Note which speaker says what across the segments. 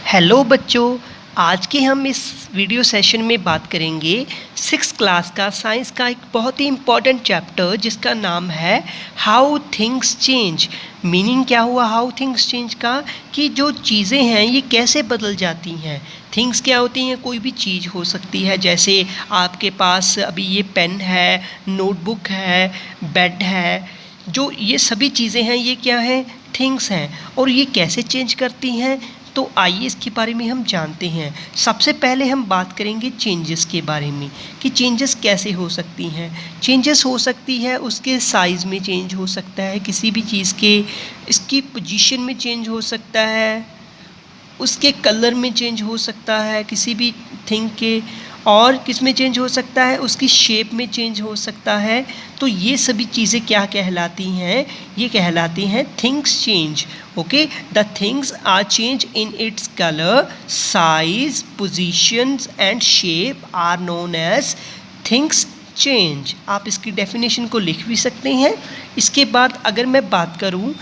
Speaker 1: Hello बच्चों, आज के हम इस वीडियो सेशन में बात करेंगे 6th क्लास का साइंस का एक बहुत ही इम्पॉर्टेंट चैप्टर जिसका नाम है हाउ थिंग्स चेंज। मीनिंग क्या हुआ हाउ थिंग्स चेंज का, कि जो चीज़ें हैं ये कैसे बदल जाती हैं। थिंग्स क्या होती हैं? कोई भी चीज़ हो सकती है, जैसे आपके पास अभी ये पेन है, नोटबुक है, बेड है, जो ये सभी चीज़ें हैं ये क्या हैं? थिंग्स हैं। और ये कैसे चेंज करती हैं, तो आइए इसके बारे में हम जानते हैं। सबसे पहले हम बात करेंगे चेंजेस के बारे में कि चेंजेस कैसे हो सकती हैं। चेंजेस हो सकती है उसके साइज़ में चेंज हो सकता है, किसी भी चीज़ के इसकी पोजीशन में चेंज हो सकता है, उसके कलर में चेंज हो सकता है किसी भी थिंग के, और किस में चेंज हो सकता है, उसकी शेप में चेंज हो सकता है। तो ये सभी चीज़ें क्या कहलाती हैं? ये कहलाती हैं things change. Okay, the things are change in its colour, size, positions and shape are known as things change. आप इसकी डेफिनेशन को लिख भी सकते हैं। इसके बाद अगर मैं बात करूँ,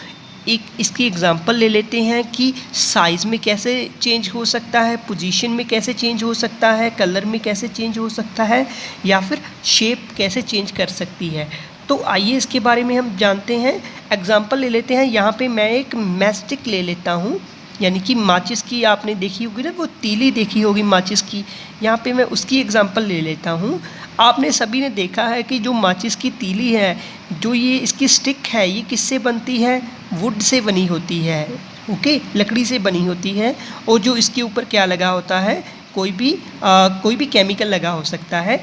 Speaker 1: एक इसकी एग्ज़ाम्पल ले लेते हैं कि साइज़ में कैसे चेंज हो सकता है, पोजीशन में कैसे चेंज हो सकता है, कलर में कैसे चेंज हो सकता है, या फिर शेप कैसे चेंज कर सकती है। तो आइए इसके बारे में हम जानते हैं। एग्ज़ाम्पल ले लेते हैं। यहाँ पे मैं एक मैचस्टिक ले लेता हूँ, यानी कि माचिस की आपने देखी होगी ना, वो तीली देखी होगी माचिस की। यहाँ पे मैं उसकी एग्ज़ाम्पल ले लेता हूँ। आपने सभी ने देखा है कि जो माचिस की तीली है, जो ये इसकी स्टिक है, ये किससे बनती है? वुड से बनी होती है। ओके, लकड़ी से बनी होती है। और जो इसके ऊपर क्या लगा होता है, कोई भी केमिकल लगा हो सकता है।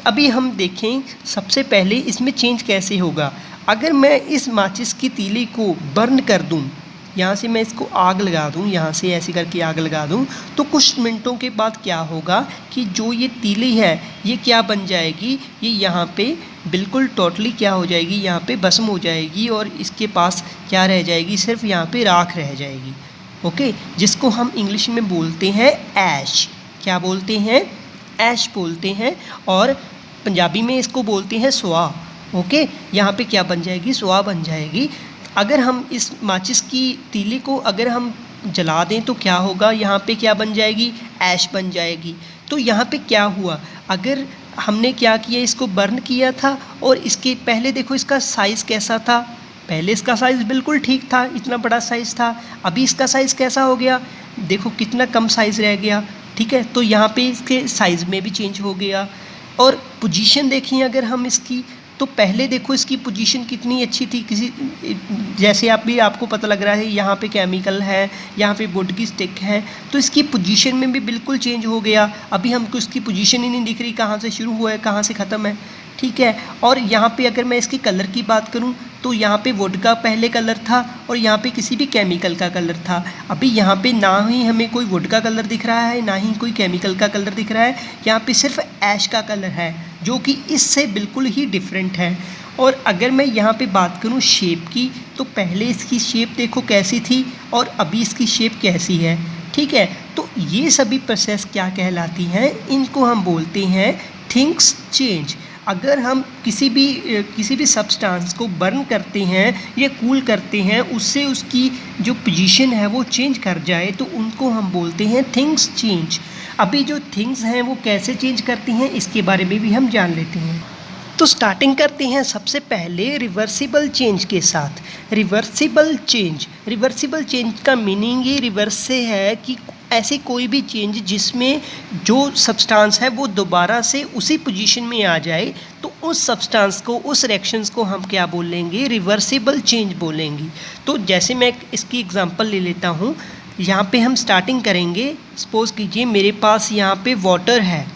Speaker 1: अभी हम देखें सबसे पहले इसमें चेंज कैसे होगा। अगर मैं इस माचिस की तीली को बर्न कर दूं, यहाँ से मैं इसको आग लगा दूं, यहाँ से ऐसे करके आग लगा दूं, तो कुछ मिनटों के बाद क्या होगा कि जो ये तीली है ये क्या बन जाएगी, ये यहाँ पे बिल्कुल टोटली क्या हो जाएगी, यहाँ पे भस्म हो जाएगी, और इसके पास क्या रह जाएगी, सिर्फ यहाँ पे राख रह जाएगी। ओके, जिसको हम इंग्लिश में बोलते हैं ऐश। क्या बोलते हैं? ऐश बोलते हैं। और पंजाबी में इसको बोलते हैं सुआ। ओके, यहाँ पे क्या बन जाएगी? सुआ बन जाएगी। अगर हम इस माचिस की तीली को अगर हम जला दें तो क्या होगा, यहाँ पे क्या बन जाएगी? ऐश बन जाएगी। तो यहाँ पे क्या हुआ, अगर हमने क्या किया, इसको बर्न किया था, और इसके पहले देखो इसका साइज़ कैसा था। पहले इसका साइज़ बिल्कुल ठीक था, इतना बड़ा साइज़ था। अभी इसका साइज़ कैसा हो गया, देखो कितना कम साइज़ रह गया। ठीक है, तो यहाँ पे इसके साइज़ में भी चेंज हो गया। और पोजीशन देखिए अगर हम इसकी, तो पहले देखो इसकी पोजीशन कितनी अच्छी थी, किसी जैसे आपको पता लग रहा है यहाँ पे केमिकल है, यहाँ पे वुड की स्टिक है, तो इसकी पोजीशन में भी बिल्कुल चेंज हो गया। अभी हमको इसकी पोजीशन ही नहीं दिख रही, कहाँ से शुरू हुआ है कहाँ से ख़त्म है। ठीक है, और यहाँ पे अगर मैं इसकी कलर की बात करूँ, तो यहाँ पे वुड का पहले कलर था और यहाँ पे किसी भी केमिकल का कलर था। अभी यहाँ पे ना ही हमें कोई वुड का कलर दिख रहा है, ना ही कोई केमिकल का कलर दिख रहा है। यहाँ पे सिर्फ ऐश का कलर है, जो कि इससे बिल्कुल ही डिफरेंट है। और अगर मैं यहाँ पे बात करूँ शेप की, तो पहले इसकी शेप देखो कैसी थी और अभी इसकी शेप कैसी है। ठीक है, तो ये सभी प्रोसेस क्या कहलाती हैं? इनको हम बोलते हैं थिंग्स चेंज। अगर हम किसी भी सब्सटेंस को बर्न करते हैं या कूल करते हैं, उससे उसकी जो पोजीशन है वो चेंज कर जाए, तो उनको हम बोलते हैं थिंग्स चेंज। अभी जो थिंग्स हैं वो कैसे चेंज करती हैं, इसके बारे में भी हम जान लेते हैं। तो स्टार्टिंग करते हैं सबसे पहले रिवर्सिबल चेंज के साथ। रिवर्सिबल चेंज का मीनिंग ये रिवर्स से है कि ऐसी कोई भी चेंज जिसमें जो सब्सटेंस है वो दोबारा से उसी पोजीशन में आ जाए, तो उस सब्सटेंस को, उस रिएक्शंस को हम क्या बोलेंगे? रिवर्सिबल चेंज बोलेंगे। तो जैसे मैं इसकी एग्जांपल ले लेता हूँ। यहाँ पे हम स्टार्टिंग करेंगे। सपोज़ कीजिए मेरे पास यहाँ पे वाटर है,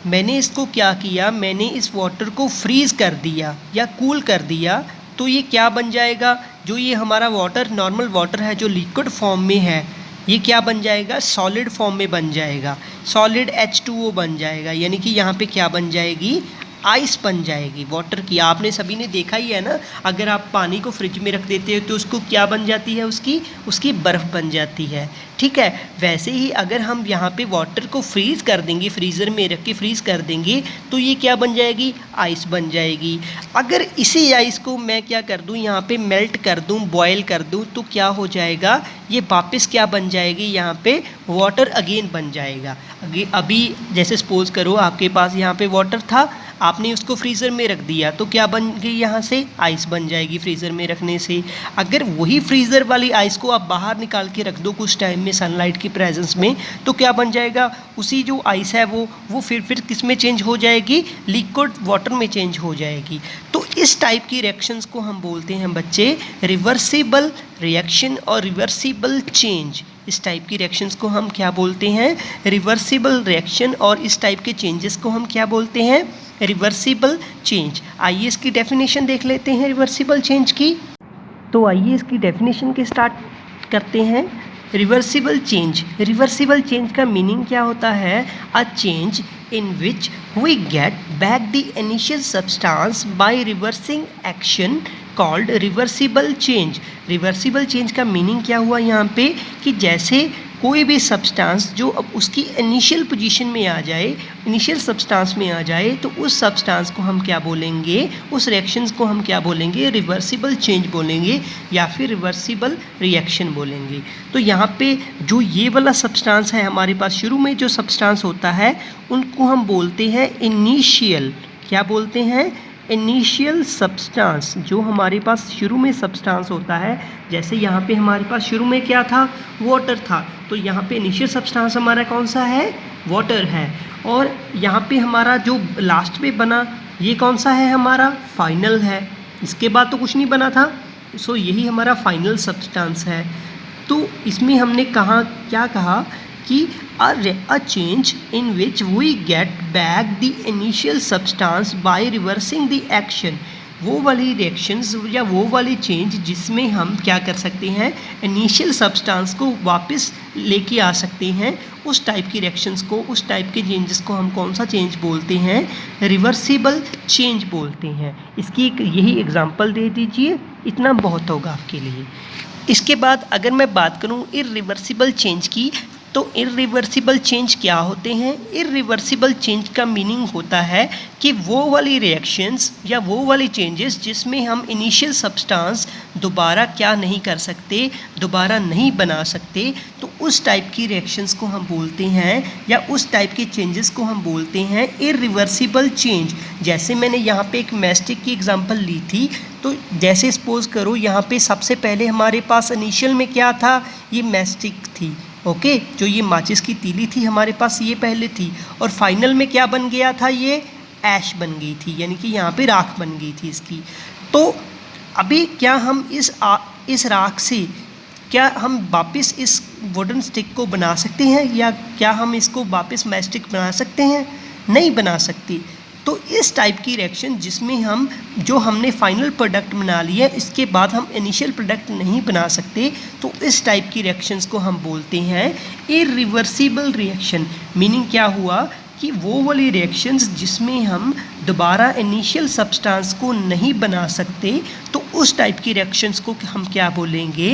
Speaker 1: मैंने इसको क्या किया, मैंने इस वाटर को फ्रीज़ कर दिया या कूल कर दिया, तो ये क्या बन जाएगा? जो ये हमारा वाटर, नॉर्मल वाटर है जो लिक्विड फॉर्म में है, ये क्या बन जाएगा? सॉलिड फॉर्म में बन जाएगा। सॉलिड H2O बन जाएगा, यानी कि यहाँ पे क्या बन जाएगी? आइस बन जाएगी वाटर की। आपने सभी ने देखा ही है ना, अगर आप पानी को फ्रिज में रख देते हो तो उसको क्या बन जाती है, उसकी बर्फ़ बन जाती है। ठीक है, वैसे ही अगर हम यहाँ पे वाटर को फ्रीज़ कर देंगे, फ्रीज़र में रख के फ्रीज़ कर देंगे तो ये क्या बन जाएगी, आइस बन जाएगी। अगर इसी आइस को मैं क्या कर दूँ, यहाँ पे मेल्ट कर दूँ, बॉयल कर दूँ, तो क्या हो जाएगा, ये वापस क्या बन जाएगी, यहाँ पे वाटर अगेन बन जाएगा। अभी जैसे सपोज़ करो आपके पास यहाँ पे वाटर था, आपने उसको फ्रीज़र में रख दिया तो क्या बन गई, यहाँ से आइस बन जाएगी फ्रीज़र में रखने से। अगर वही फ्रीज़र वाली आइस को आप बाहर निकाल के रख दो कुछ टाइम में सनलाइट की प्रेजेंस में, तो क्या बन जाएगा, उसी जो आइस है वो फिर किस में चेंज हो जाएगी, लिक्विड वाटर में चेंज हो जाएगी। तो इस टाइप की रिएक्शंस को हम बोलते हैं बच्चे रिवर्सिबल रिएक्शन और रिवर्सिबल चेंज। इस टाइप की रिएक्शंस को हम क्या बोलते हैं, रिवर्सिबल रिएक्शन, और इस टाइप के चेंजेस को हम क्या बोलते हैं, रिवर्सिबल चेंज। आइए इसकी डेफिनेशन देख लेते हैं रिवर्सिबल चेंज की। तो आइए इसकी डेफिनेशन के स्टार्ट करते हैं। रिवर्सिबल चेंज का मीनिंग क्या होता है, a change in which we get back the initial substance by reversing action called reversible change। Reversible change का मीनिंग क्या हुआ यहाँ पे, कि जैसे कोई भी सब्सटेंस जो अब उसकी इनिशियल पोजीशन में आ जाए, इनिशियल सब्सटेंस में आ जाए, तो उस सब्सटेंस को हम क्या बोलेंगे, उस रिएक्शंस को हम क्या बोलेंगे, रिवर्सिबल चेंज बोलेंगे या फिर रिवर्सिबल रिएक्शन बोलेंगे। तो यहाँ पे जो ये वाला सब्सटेंस है हमारे पास, शुरू में जो सब्सटेंस होता है उनको हम बोलते हैं इनिशियल, क्या बोलते हैं, इनिशियल सब्सटेंस। जो हमारे पास शुरू में सब्सटेंस होता है, जैसे यहाँ पे हमारे पास शुरू में क्या था, वाटर था, तो यहाँ पे इनिशियल सब्सटेंस हमारा कौन सा है, वाटर है। और यहाँ पे हमारा जो लास्ट में बना ये कौन सा है, हमारा फाइनल है। इसके बाद तो कुछ नहीं बना था, सो यही हमारा फाइनल सब्सटेंस है। तो इसमें हमने क्या कहा कि a change in which we get back the initial substance by reversing the action। वो वाली रिएक्शंस या वो वाली चेंज जिसमें हम क्या कर सकते हैं, इनिशियल सब्सटेंस को वापस लेके आ सकते हैं, उस टाइप की रिएक्शंस को, उस टाइप के चेंजेस को हम कौन सा चेंज बोलते हैं, रिवर्सिबल चेंज बोलते हैं। इसकी यही एग्जांपल दे दीजिए, इतना बहुत होगा आपके लिए। इसके बाद अगर मैं बात करूं इर्रिवर्सिबल चेंज की, तो इर्रिवर्सिबल चेंज क्या होते हैं। इर्रिवर्सिबल चेंज का मीनिंग होता है कि वो वाली रिएक्शंस या वो वाली चेंजेस जिसमें हम इनिशियल सब्सटेंस दोबारा क्या नहीं कर सकते, दोबारा नहीं बना सकते, तो उस टाइप की रिएक्शंस को हम बोलते हैं या उस टाइप के चेंजेस को हम बोलते हैं इर्रिवर्सिबल चेंज। जैसे मैंने यहाँ पे एक मैस्टिक की एग्जांपल ली थी, तो जैसे सपोज करो यहाँ पे सबसे पहले हमारे पास इनिशियल में क्या था, ये मैस्टिक थी, ओके, जो ये माचिस की तीली थी हमारे पास ये पहले थी, और फाइनल में क्या बन गया था, ये ऐश बन गई थी, यानी कि यहाँ पे राख बन गई थी इसकी। तो अभी क्या हम इस राख से क्या हम वापस इस वुडन स्टिक को बना सकते हैं, या क्या हम इसको वापस मैस्टिक बना सकते हैं, नहीं बना सकते। तो इस टाइप की रिएक्शन जिसमें जो हमने फाइनल प्रोडक्ट बना लिया है, इसके बाद हम इनिशियल प्रोडक्ट नहीं बना सकते, तो इस टाइप की रिएक्शंस को हम बोलते हैं इर्रिवर्सिबल रिएक्शन। मीनिंग क्या हुआ कि वो वाली रिएक्शंस जिसमें हम दोबारा इनिशियल सब्सटेंस को नहीं बना सकते, तो उस टाइप की रिएक्शंस को हम क्या बोलेंगे,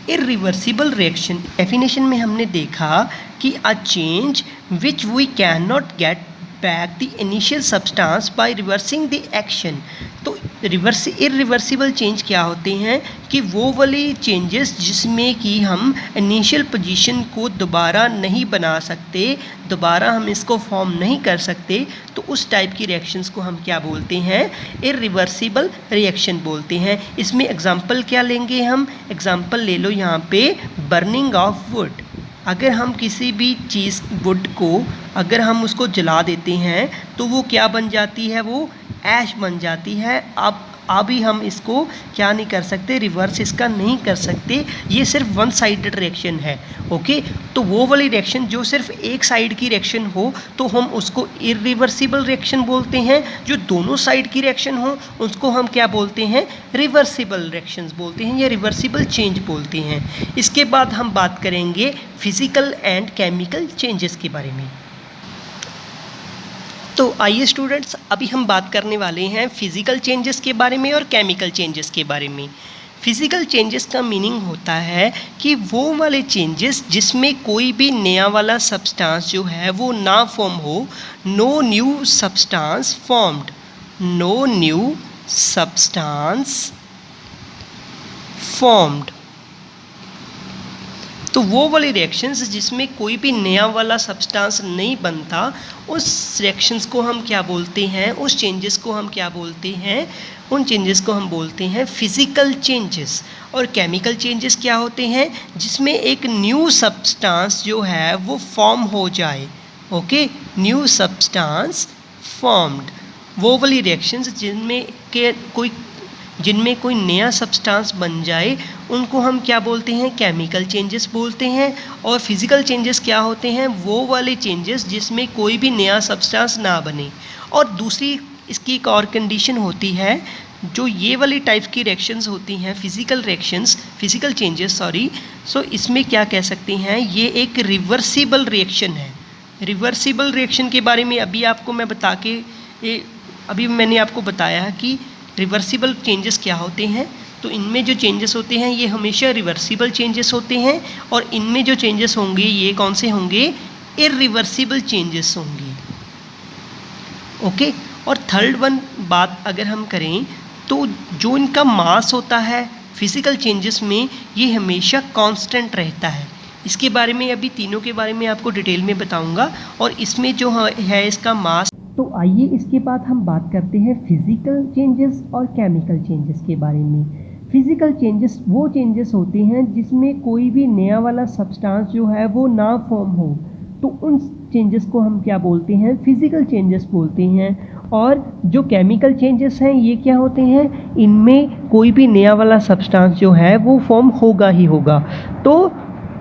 Speaker 1: इर्रिवर्सिबल रिएक्शन। डेफिनेशन में हमने देखा कि a change which we can not get back the initial substance by reversing the action। तो इर्रिवर्सिबल चेंज क्या होते हैं कि वो वाली चेंजेस जिसमें कि हम इनिशियल पोजीशन को दोबारा नहीं बना सकते, दोबारा हम इसको फॉर्म नहीं कर सकते, तो उस टाइप की रिएक्शंस को हम क्या बोलते हैं, इर्रिवर्सिबल रिएक्शन बोलते हैं। इसमें एग्जांपल क्या लेंगे हम, एग्जांपल ले लो यहाँ पे बर्निंग ऑफ वुड। अगर हम किसी भी चीज़ वुड को अगर हम उसको जला देते हैं तो वो क्या बन जाती है, वो ऐश बन जाती है। अब अभी हम इसको क्या नहीं कर सकते, रिवर्स इसका नहीं कर सकते, ये सिर्फ वन साइडेड रिएक्शन है, ओके। तो वो वाली रिएक्शन जो सिर्फ एक साइड की रिएक्शन हो तो हम उसको इर्रिवर्सिबल रिएक्शन बोलते हैं, जो दोनों साइड की रिएक्शन हो उसको हम क्या बोलते हैं, रिवर्सिबल रिएक्शंस बोलते हैं या रिवर्सिबल चेंज बोलते हैं। इसके बाद हम बात करेंगे फिजिकल एंड केमिकल चेंजेस के बारे में। तो आइए स्टूडेंट्स, अभी हम बात करने वाले हैं फिज़िकल चेंजेस के बारे में और केमिकल चेंजेस के बारे में। फिज़िकल चेंजेस का मीनिंग होता है कि वो वाले चेंजेस जिसमें कोई भी नया वाला सब्सटेंस जो है वो ना फॉर्म हो, no new substance formed, no new substance formed. तो वो वाले रिएक्शंस जिसमें कोई भी नया वाला सब्सटेंस नहीं बनता, उस रिएक्शंस को हम क्या बोलते हैं, उस चेंजेस को हम क्या बोलते हैं, उन चेंजेस को हम बोलते हैं फिज़िकल चेंजेस। और केमिकल चेंजेस क्या होते हैं, जिसमें एक न्यू सब्सटेंस जो है वो फॉर्म हो जाए। ओके, न्यू सब्सटेंस फॉर्म्ड, वो वाली रिएक्शंस जिनमें कोई नया सब्सटेंस बन जाए, उनको हम क्या बोलते हैं, केमिकल चेंजेस बोलते हैं। और फिज़िकल चेंजेस क्या होते हैं, वो वाले चेंजेस जिसमें कोई भी नया सब्सटेंस ना बने। और दूसरी इसकी एक और कंडीशन होती है, जो ये वाली टाइप की रिएक्शंस होती हैं, फिज़िकल चेंजेस सो इसमें क्या कह सकते हैं, ये एक रिवर्सिबल रिएक्शन है। रिवर्सिबल रिएक्शन के बारे में अभी मैंने आपको बताया कि रिवर्सिबल चेंजेस क्या होते हैं। तो इनमें जो चेंजेस होते हैं ये हमेशा रिवर्सिबल चेंजेस होते हैं, और इनमें जो चेंजेस होंगे ये कौन से होंगे, इरिवर्सिबल चेंजेस होंगे। ओके, और थर्ड बात अगर हम करें तो जो इनका मास होता है फिज़िकल चेंजेस में, ये हमेशा कांस्टेंट रहता है। इसके बारे में अभी तीनों के बारे में आपको डिटेल में बताऊंगा। और इसमें जो है इसका मास। तो आइए इसके बाद हम बात करते हैं फिज़िकल चेंजेस और केमिकल चेंजेस के बारे में। फिज़िकल चेंजेस वो चेंजेस होते हैं जिसमें कोई भी नया वाला सब्सटेंस जो है वो ना फॉर्म हो, तो उन चेंजेस को हम क्या बोलते हैं, फिज़िकल चेंजेस बोलते हैं। और जो केमिकल चेंजेस हैं ये क्या होते हैं, इनमें कोई भी नया वाला सब्सटेंस जो है वो फॉर्म होगा ही होगा। तो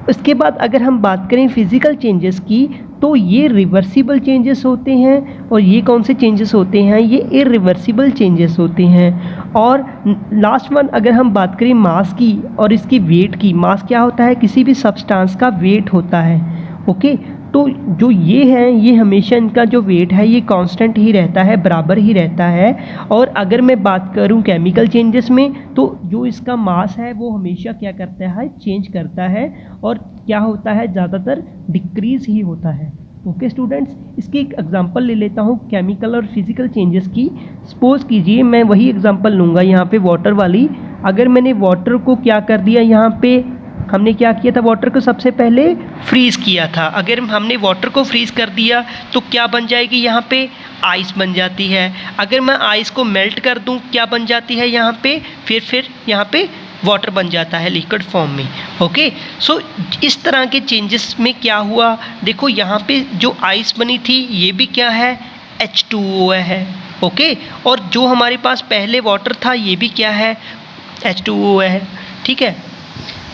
Speaker 1: उसके बाद अगर हम बात करें फिज़िकल चेंजेस की, तो ये रिवर्सिबल चेंजेस होते हैं। और ये कौन से चेंजेस होते हैं, ये इरिवर्सिबल चेंजेस होते हैं। और लास्ट वन अगर हम बात करें मास की और इसकी वेट की, मास क्या होता है, किसी भी सब्सटेंस का वेट होता है। ओके, तो जो ये है, ये हमेशा इनका जो वेट है ये कांस्टेंट ही रहता है, बराबर ही रहता है। और अगर मैं बात करूं केमिकल चेंजेस में, तो जो इसका मास है वो हमेशा क्या करता है, चेंज करता है। और क्या होता है, ज़्यादातर डिक्रीज़ ही होता है। ओके स्टूडेंट्स, इसकी एक एग्जांपल ले लेता हूँ केमिकल और फिज़िकल चेंजेस की। सपोज़ कीजिए मैं वही एग्जांपल लूँगा यहाँ पे वाटर वाली। अगर मैंने वाटर को क्या कर दिया, यहाँ पे हमने क्या किया था, वाटर को सबसे पहले फ्रीज़ किया था। अगर हमने वाटर को फ्रीज़ कर दिया तो क्या बन जाएगी, यहाँ पे आइस बन जाती है। अगर मैं आइस को मेल्ट कर दूँ, क्या बन जाती है यहाँ पे, फिर यहाँ पे वाटर बन जाता है लिक्विड फॉर्म में। ओके, सो इस तरह के चेंजेस में क्या हुआ, देखो यहाँ पे जो आइस बनी थी ये भी क्या है, H2O है। ओके, और जो हमारे पास पहले वाटर था ये भी क्या है, H2O है। ठीक है,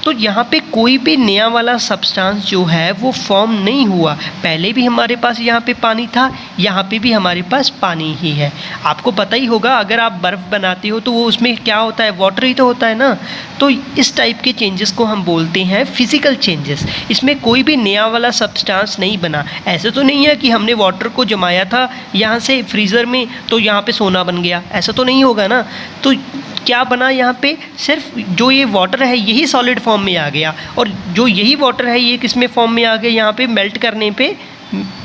Speaker 1: तो यहाँ पे कोई भी नया वाला सब्सटेंस जो है वो फॉर्म नहीं हुआ। पहले भी हमारे पास यहाँ पे पानी था, यहाँ पे भी हमारे पास पानी ही है। आपको पता ही होगा, अगर आप बर्फ़ बनाते हो तो वो उसमें क्या होता है, वाटर ही तो होता है ना। तो इस टाइप के चेंजेस को हम बोलते हैं फिज़िकल चेंजेस। इसमें कोई भी नया वाला सब्सटेंस नहीं बना। ऐसा तो नहीं है कि हमने वाटर को जमाया था यहाँ से फ्रीज़र में तो यहाँ पे सोना बन गया, ऐसा तो नहीं होगा ना। तो क्या बना, यहाँ पे सिर्फ जो ये वाटर है यही सॉलिड फॉर्म में आ गया, और जो यही वाटर है ये किस में फॉर्म में आ गया, यहाँ पे मेल्ट करने पे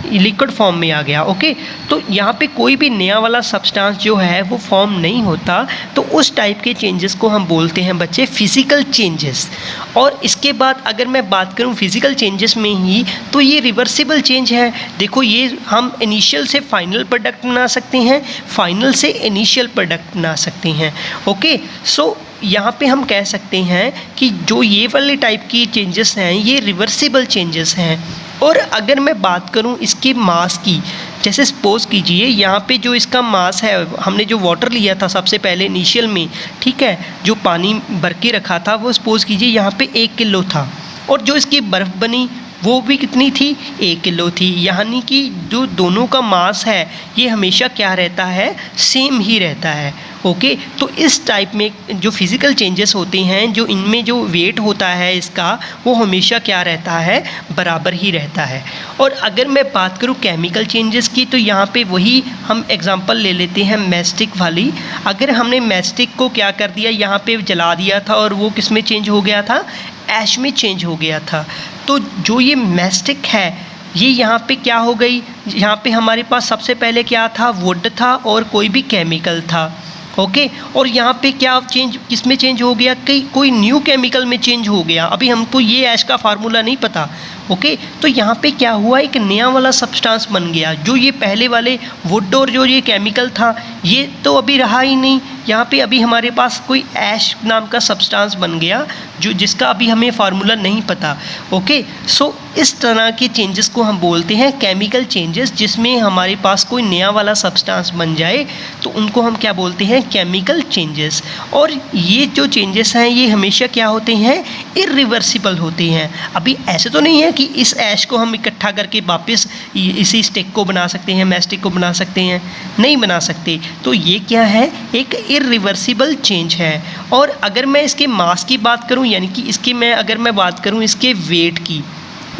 Speaker 1: लिक्विड फॉर्म में आ गया। ओके, तो यहाँ पे कोई भी नया वाला सब्सटेंस जो है वो फॉर्म नहीं होता। तो उस टाइप के चेंजेस को हम बोलते हैं बच्चे फिज़िकल चेंजेस। और इसके बाद अगर मैं बात करूँ फिज़िकल चेंजेस में ही, तो ये रिवर्सिबल चेंज है। देखो, ये हम इनिशियल से फाइनल प्रोडक्ट बना सकते हैं, फाइनल से इनिशियल प्रोडक्ट बना सकते हैं। ओके, सो यहाँ पे हम कह सकते हैं कि जो ये वाले टाइप की चेंजेस हैं ये रिवर्सिबल चेंजेस हैं। और अगर मैं बात करूँ इसके मास की, जैसे सपोज़ कीजिए यहाँ पे जो इसका मास है, हमने जो वाटर लिया था सबसे पहले इनिशियल में, ठीक है, जो पानी भर के रखा था वो सपोज़ कीजिए यहाँ पे 1 किलो था, और जो इसकी बर्फ़ बनी वो भी कितनी थी, 1 किलो थी। यानी कि जो दोनों का मास है ये हमेशा क्या रहता है, सेम ही रहता है। ओके। तो इस टाइप में जो फिज़िकल चेंजेस होते हैं, जो इनमें जो वेट होता है इसका, वो हमेशा क्या रहता है, बराबर ही रहता है। और अगर मैं बात करूँ केमिकल चेंजेस की, तो यहाँ पे वही हम एग्जांपल ले लेते हैं मैस्टिक वाली। अगर हमने मैस्टिक को क्या कर दिया, यहाँ पे जला दिया था और वो किस में चेंज हो गया था, ऐश में चेंज हो गया था। तो जो ये मैस्टिक है ये यहाँ पे क्या हो गई, यहाँ पे हमारे पास सबसे पहले क्या था, वुड था और कोई भी केमिकल था। ओके। और यहाँ पे क्या चेंज, किस में चेंज हो गया, कोई न्यू केमिकल में चेंज हो गया। अभी हमको ये ऐश का फार्मूला नहीं पता। ओके। तो यहाँ पे क्या हुआ, एक नया वाला सब्सटेंस बन गया। जो ये पहले वाले वुड और जो ये केमिकल था ये तो अभी रहा ही नहीं। यहाँ पे अभी हमारे पास कोई ऐश नाम का सब्सटेंस बन गया जो जिसका अभी हमें फार्मूला नहीं पता। ओके। सो इस तरह के चेंजेस को हम बोलते हैं केमिकल चेंजेस, जिसमें हमारे पास कोई नया वाला सब्सटेंस बन जाए तो उनको हम क्या बोलते हैं, केमिकल चेंजेस। और ये जो चेंजेस हैं ये हमेशा क्या होते हैं, इरिवर्सिबल होते हैं। अभी ऐसे तो नहीं है कि इस ऐश को हम इकट्ठा करके वापस इसी स्टिक को बना सकते हैं, मैस्टिक को बना सकते हैं, नहीं बना सकते। तो ये क्या है, एक इरिवर्सिबल चेंज है। और अगर मैं इसके मास की बात करूं, यानी कि इसकी अगर मैं बात करूं इसके वेट की,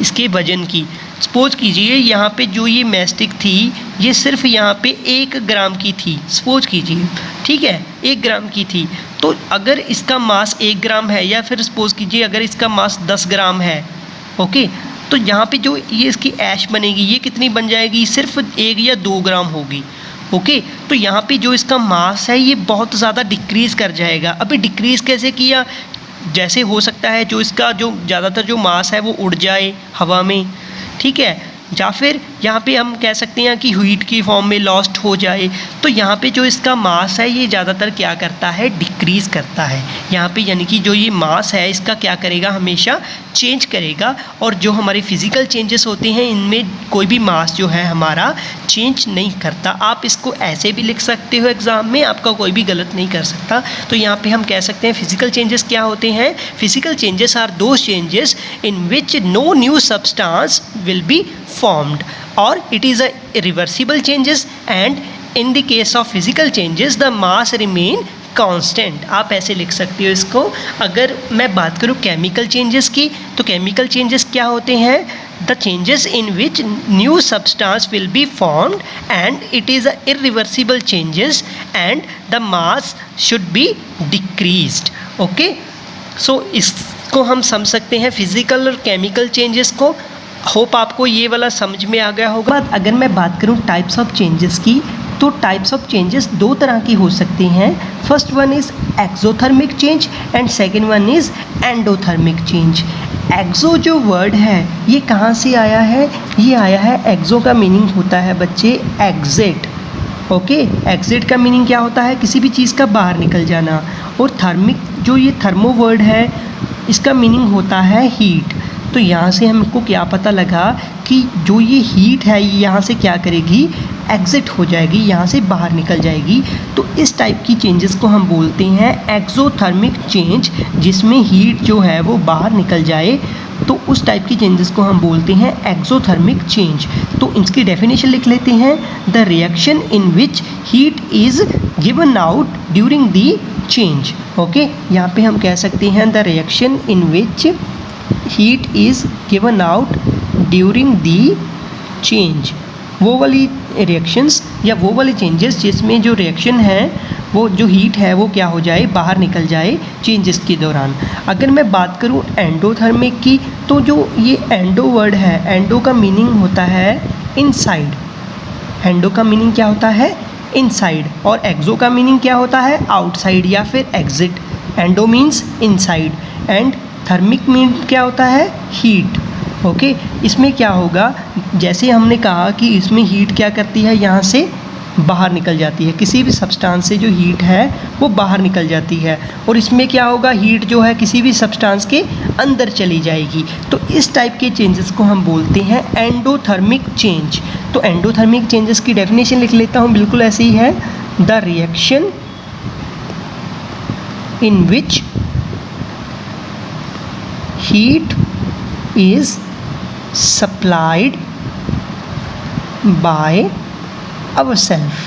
Speaker 1: इसके वज़न की, सपोज कीजिए यहाँ पे जो ये मैस्टिक थी ये सिर्फ यहाँ पे 1 ग्राम की थी, सपोज कीजिए, ठीक है, 1 ग्राम की थी। तो अगर इसका मास 1 ग्राम है, या फिर सपोज कीजिए अगर इसका मास 10 ग्राम है, ओके, तो यहाँ पे जो ये इसकी ऐश बनेगी ये कितनी बन जाएगी, सिर्फ 1 या 2 ग्राम होगी। ओके। तो यहाँ पे जो इसका मास है ये बहुत ज़्यादा डिक्रीज़ कर जाएगा। अभी डिक्रीज़ कैसे किया, जैसे हो सकता है जो इसका जो ज़्यादातर जो मास है वो उड़ जाए हवा में, ठीक है, या फिर यहाँ पे हम कह सकते हैं कि हीट की फॉर्म में लॉस्ट हो जाए। तो यहाँ पे जो इसका मास है ये ज़्यादातर क्या करता है, डिक्रीज़ करता है यहाँ पे, यानी कि जो ये मास है इसका क्या करेगा, हमेशा चेंज करेगा। और जो हमारे फिज़िकल चेंजेस होते हैं इनमें कोई भी मास जो है हमारा चेंज नहीं करता। आप इसको ऐसे भी लिख सकते हो एग्ज़ाम में, आपका कोई भी गलत नहीं कर सकता। तो यहाँ पे हम कह सकते हैं फिज़िकल चेंजेस क्या होते हैं, physical changes are those changes in which no new substance will be formed, or it is a irreversible changes, and in the case of physical changes the mass remain constant. आप ऐसे लिख सकते हो इसको। अगर मैं बात करूँ केमिकल चेंजेस की, तो केमिकल चेंजेस क्या होते हैं, the changes in which new substance will be formed and it is a irreversible changes and the mass should be decreased. Okay. So इसको हम समझ सकते हैं फिजिकल और केमिकल चेंजेस को। होप आपको ये वाला समझ में आ गया होगा। अगर मैं बात करूँ टाइप्स ऑफ चेंजेस की, तो टाइप्स ऑफ चेंजेस 2 तरह की हो सकती हैं। First one is exothermic change and second one is endothermic change. Exo जो वर्ड है ये कहाँ से आया है, ये आया है, एक्सो का मीनिंग होता है बच्चे एग्जिट। ओके। एग्जिट का मीनिंग क्या होता है, किसी भी चीज़ का बाहर निकल जाना। और थर्मिक जो ये थर्मो वर्ड है इसका मीनिंग होता है हीट। तो यहाँ से हमको क्या पता लगा कि जो ये हीट है ये यहाँ से क्या करेगी, एग्जिट हो जाएगी, यहाँ से बाहर निकल जाएगी। तो इस टाइप की चेंजेस को हम बोलते हैं एक्सोथर्मिक चेंज, जिसमें हीट जो है वो बाहर निकल जाए। तो उस टाइप की चेंजेस को हम बोलते हैं एक्सोथर्मिक चेंज। तो इसकी डेफिनेशन लिख लेते हैं, the reaction in which heat is given out during the change. Okay. यहाँ पे हम कह सकते हैं the reaction in which heat is given out during the change. वो वाली रिएक्शंस या वो वाले चेंजेस जिसमें जो रिएक्शन है वो जो हीट है वो क्या हो जाए, बाहर निकल जाए चेंजेस के दौरान। अगर मैं बात करूँ एंडोथर्मिक की, तो जो ये एंडो वर्ड है, एंडो का मीनिंग होता है इनसाइड। एंडो का मीनिंग क्या होता है, इनसाइड। और एक्सो का मीनिंग क्या होता है, आउटसाइड या फिर exit. Endo means inside and thermic mean क्या होता है, हीट। ओके। इसमें क्या होगा, जैसे हमने कहा कि इसमें हीट क्या करती है, यहाँ से बाहर निकल जाती है, किसी भी सब्सटेंस से जो हीट है वो बाहर निकल जाती है। और इसमें क्या होगा, हीट जो है किसी भी सब्सटेंस के अंदर चली जाएगी। तो इस टाइप के चेंजेस को हम बोलते हैं एंडोथर्मिक चेंज। तो एंडोथर्मिक चेंजेस की डेफिनेशन लिख लेता हूँ, बिल्कुल ऐसे ही है, the reaction in which heat is supplied by ourselves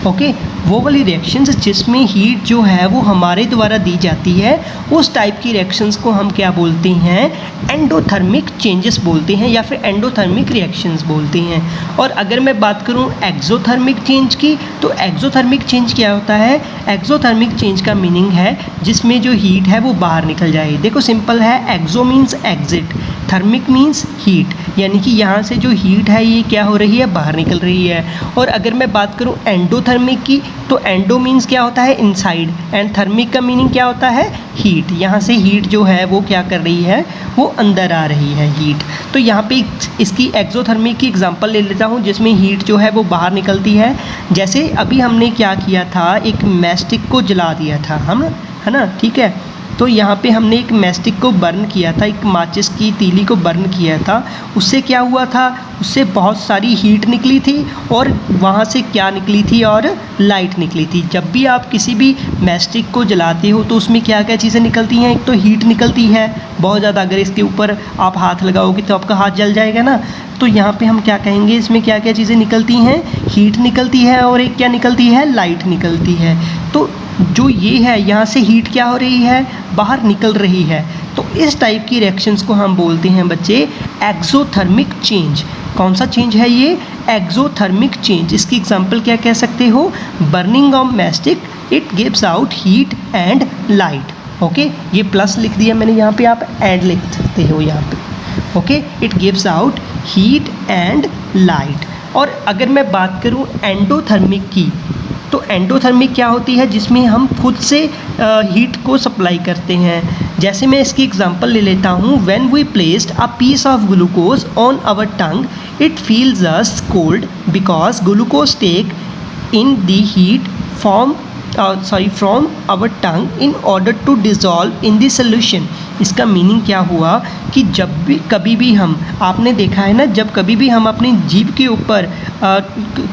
Speaker 1: okay, वो वाली रिएक्शंस जिसमें हीट जो है वो हमारे द्वारा दी जाती है, उस टाइप की रिएक्शंस को हम क्या बोलते हैं, एंडोथर्मिक चेंजेस बोलते हैं या फिर एंडोथर्मिक रिएक्शंस बोलते हैं। और अगर मैं बात करूं एक्सोथर्मिक चेंज की, तो एक्सोथर्मिक चेंज क्या होता है? एक्सोथर्मिक चेंज का मीनिंग है जिसमें जो हीट है वो बाहर निकल जाए। देखो सिंपल है, exo means exit, thermic means heat, यानी कि यहाँ से जो हीट है ये क्या हो रही है, बाहर निकल रही है। और अगर मैं बात करूँ एंडोथर्मिक की, तो एंडो मीन्स क्या होता है, इनसाइड, एंड थर्मिक का मीनिंग क्या होता है, हीट। यहाँ से हीट जो है वो क्या कर रही है, वो अंदर आ रही है हीट। तो यहाँ पे इसकी एक्सोथर्मिक की एग्जांपल ले लेता हूँ जिसमें हीट जो है वो बाहर निकलती है। जैसे अभी हमने क्या किया था, एक मैस्टिक को जला दिया था हम, है ना, ठीक है। तो यहाँ पे हमने एक मैस्टिक को बर्न किया था, एक माचिस की तीली को बर्न किया था। उससे क्या हुआ था, उससे बहुत सारी हीट निकली थी और वहाँ से क्या निकली थी, और लाइट निकली थी। जब भी आप किसी भी मैस्टिक को जलाते हो तो उसमें क्या क्या चीज़ें निकलती हैं, एक तो हीट निकलती है बहुत ज़्यादा, अगर इसके ऊपर आप हाथ लगाओगे तो आपका हाथ जल जाएगा ना। तो यहाँ पे हम क्या कहेंगे, इसमें क्या क्या चीज़ें निकलती हैं, हीट निकलती है और एक क्या निकलती है, लाइट निकलती है। तो जो ये है, यहाँ से हीट क्या हो रही है, बाहर निकल रही है। तो इस टाइप की रिएक्शंस को हम बोलते हैं बच्चे एक्सोथर्मिक चेंज। कौन सा चेंज है ये, एक्सोथर्मिक चेंज। इसकी एग्जांपल क्या कह सकते हो, burning of mastic, it gives out heat and light. Okay, ये प्लस लिख दिया मैंने यहाँ पे, आप एंड लिख सकते हो यहाँ पे। Okay, it gives out heat and light. और अगर मैं बात करूँ एंडोथर्मिक की, तो एंडोथर्मिक क्या होती है, जिसमें हम खुद से हीट को सप्लाई करते हैं। जैसे मैं इसकी एग्जांपल ले लेता हूँ, when we placed a piece of glucose on our tongue, it feels us cold because glucose take in the heat from our tongue in order to dissolve in the solution. इसका meaning क्या हुआ कि जब भी कभी भी हम, आपने देखा है ना, जब कभी भी हम अपनी जीभ के ऊपर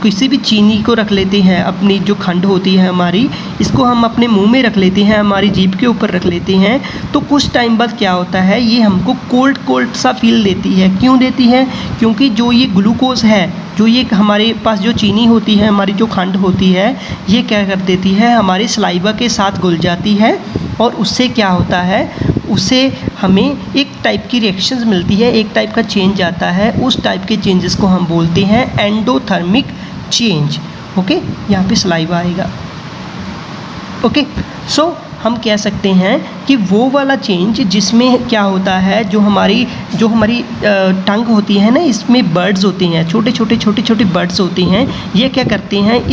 Speaker 1: किसी भी चीनी को रख लेते हैं, अपनी जो खंड होती है हमारी, इसको हम अपने मुंह में रख लेते हैं, हमारी जीभ के ऊपर रख लेते हैं, तो कुछ टाइम बाद क्या होता है, ये हमको कोल्ड कोल्ड सा फील देती है। क्यों देती है, क्योंकि जो ये ग्लूकोज है, जो ये हमारे पास जो चीनी होती है, हमारी जो खंड होती है, ये क्या कर देती है, हमारे सलाइवा के साथ घुल जाती है और उससे क्या होता है, उससे हमें एक टाइप की रिएक्शंस मिलती है, एक टाइप का चेंज आता है। उस टाइप के चेंजेस को हम बोलते हैं एंडोथर्मिक चेंज। ओके, यहाँ पे सलाइवा आएगा। ओके, सो हम कह सकते हैं कि वो वाला चेंज जिसमें क्या होता है, जो हमारी टंग होती है ना, इसमें बर्ड्स होते हैं, छोटे छोटे बर्ड्स होते हैं। ये क्या करते हैं,